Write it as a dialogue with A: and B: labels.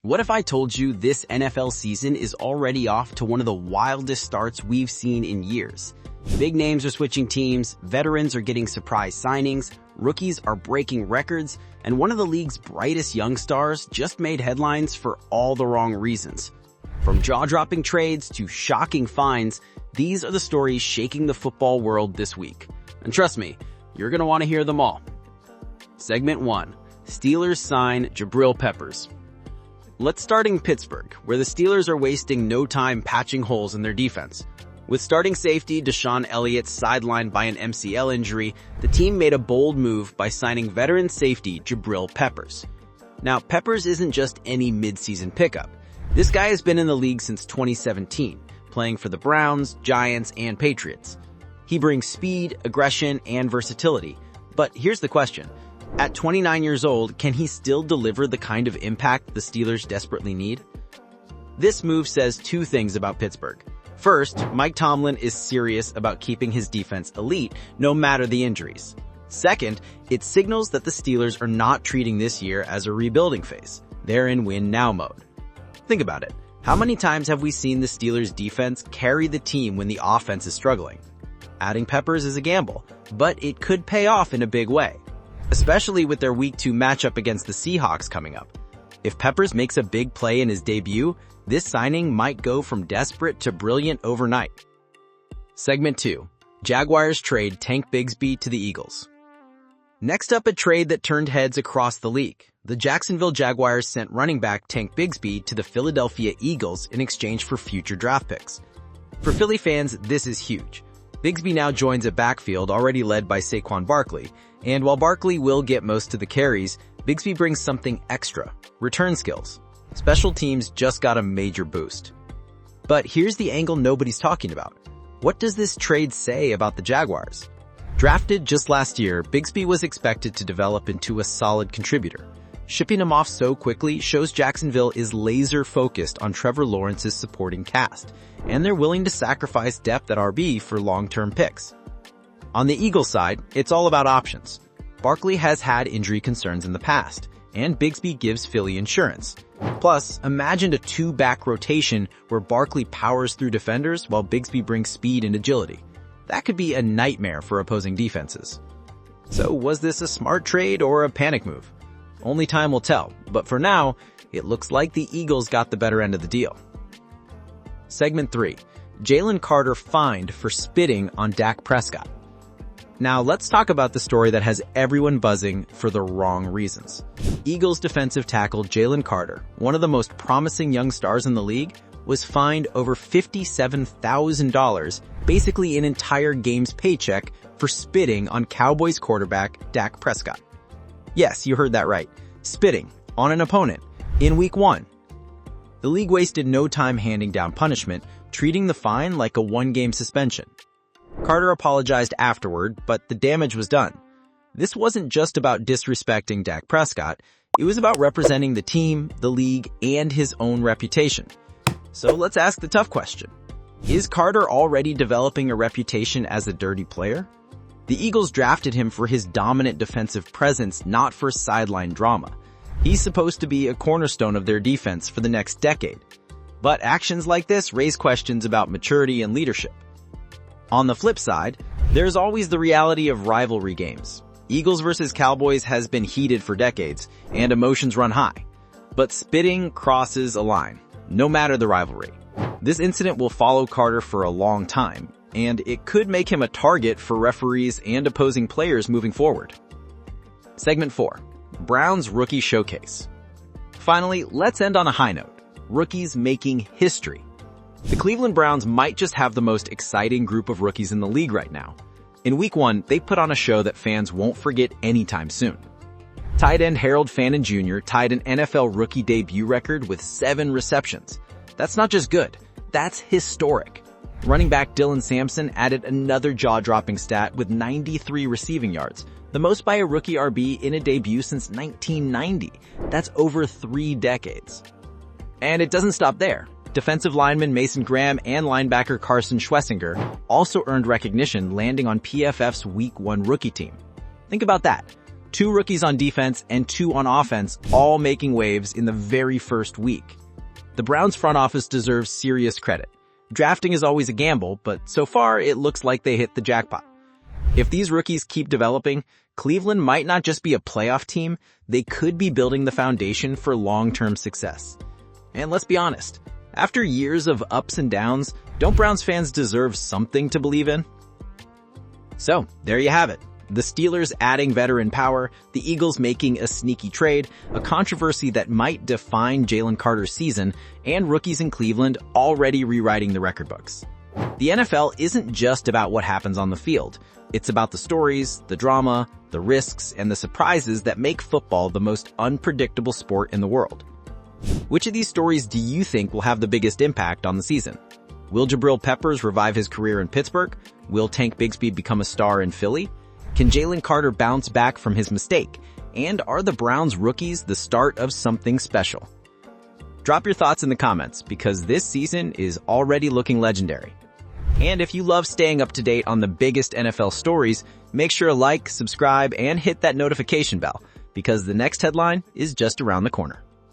A: What if I told you this NFL season is already off to one of the wildest starts we've seen in years? Big names are switching teams, veterans are getting surprise signings, rookies are breaking records, and one of the league's brightest young stars just made headlines for all the wrong reasons. From jaw-dropping trades to shocking finds, these are the stories shaking the football world this week. And trust me, you're going to want to hear them all. Segment 1. Steelers sign Jabrill Peppers. Let's start in Pittsburgh, where the Steelers are wasting no time patching holes in their defense. With starting safety Deshaun Elliott sidelined by an MCL injury, the team made a bold move by signing veteran safety Jabrill Peppers. Now, Peppers isn't just any midseason pickup. This guy has been in the league since 2017, playing for the Browns, Giants, and Patriots. He brings speed, aggression, and versatility. But here's the question. At 29 years old, can he still deliver the kind of impact the Steelers desperately need? This move says two things about Pittsburgh. First, Mike Tomlin is serious about keeping his defense elite, no matter the injuries. Second, it signals that the Steelers are not treating this year as a rebuilding phase. They're in win-now mode. Think about it. How many times have we seen the Steelers' defense carry the team when the offense is struggling? Adding Peppers is a gamble, but it could pay off in a big way, especially with their Week 2 matchup against the Seahawks coming up. If Peppers makes a big play in his debut, this signing might go from desperate to brilliant overnight. Segment 2. Jaguars trade Tank Bigsby to the Eagles. Next up, a trade that turned heads across the league. The Jacksonville Jaguars sent running back Tank Bigsby to the Philadelphia Eagles in exchange for future draft picks. For Philly fans, this is huge. Bigsby now joins a backfield already led by Saquon Barkley, and while Barkley will get most of the carries, Bigsby brings something extra: return skills. Special teams just got a major boost. But here's the angle nobody's talking about. What does this trade say about the Jaguars? Drafted just last year, Bigsby was expected to develop into a solid contributor. Shipping him off so quickly shows Jacksonville is laser-focused on Trevor Lawrence's supporting cast, and they're willing to sacrifice depth at RB for long-term picks. On the Eagles side, it's all about options. Barkley has had injury concerns in the past, and Bigsby gives Philly insurance. Plus, imagine a two-back rotation where Barkley powers through defenders while Bigsby brings speed and agility. That could be a nightmare for opposing defenses. So was this a smart trade or a panic move? Only time will tell, but for now, it looks like the Eagles got the better end of the deal. Segment 3. Jalen Carter fined for spitting on Dak Prescott. Now let's talk about the story that has everyone buzzing for the wrong reasons. Eagles defensive tackle Jalen Carter, one of the most promising young stars in the league, was fined over $57,000, basically an entire game's paycheck, for spitting on Cowboys quarterback Dak Prescott. Yes, you heard that right. Spitting on an opponent in Week 1. The league wasted no time handing down punishment, treating the fine like a one-game suspension. Carter apologized afterward, but the damage was done. This wasn't just about disrespecting Dak Prescott, it was about representing the team, the league, and his own reputation. So let's ask the tough question. Is Carter already developing a reputation as a dirty player? The Eagles drafted him for his dominant defensive presence, not for sideline drama. He's supposed to be a cornerstone of their defense for the next decade. But actions like this raise questions about maturity and leadership. On the flip side, there's always the reality of rivalry games. Eagles versus Cowboys has been heated for decades, and emotions run high. But spitting crosses a line, no matter the rivalry. This incident will follow Carter for a long time, and it could make him a target for referees and opposing players moving forward. Segment 4. Browns Rookie Showcase. Finally, let's end on a high note. Rookies making history. The Cleveland Browns might just have the most exciting group of rookies in the league right now. In Week 1, they put on a show that fans won't forget anytime soon. Tight end Harold Fannin Jr. tied an NFL rookie debut record with 7 receptions. That's not just good, that's historic. Running back Dylan Sampson added another jaw-dropping stat with 93 receiving yards, the most by a rookie RB in a debut since 1990. That's over 3 decades. And it doesn't stop there. Defensive lineman Mason Graham and linebacker Carson Schwessinger also earned recognition, landing on PFF's Week 1 rookie team. Think about that.
B: 2 rookies on defense and 2 on offense, all making waves in the very first week. The Browns front office deserves serious credit. Drafting is always a gamble, but so far it looks like they hit the jackpot. If these rookies keep developing, Cleveland might not just be a playoff team, they could be building the foundation for long-term success. And let's be honest, after years of ups and downs, don't Browns fans deserve something to believe in? So, there you have it. The Steelers adding veteran power, the Eagles making a sneaky trade, a controversy that might define Jalen Carter's season, and rookies in Cleveland already rewriting the record books. The NFL isn't just about what happens on the field. It's about the stories, the drama, the risks, and the surprises that make football the most unpredictable sport in the world. Which of these stories do you think will have the biggest impact on the season? Will Jabrill Peppers revive his career in Pittsburgh? Will Tank Bigsby become a star in Philly? Can Jalen Carter bounce back from his mistake? And are the Browns rookies the start of something special? Drop your thoughts in the comments because this season is already looking legendary. And if you love staying up to date on the biggest NFL stories, make sure to like, subscribe, and hit that notification bell because the next headline is just around the corner.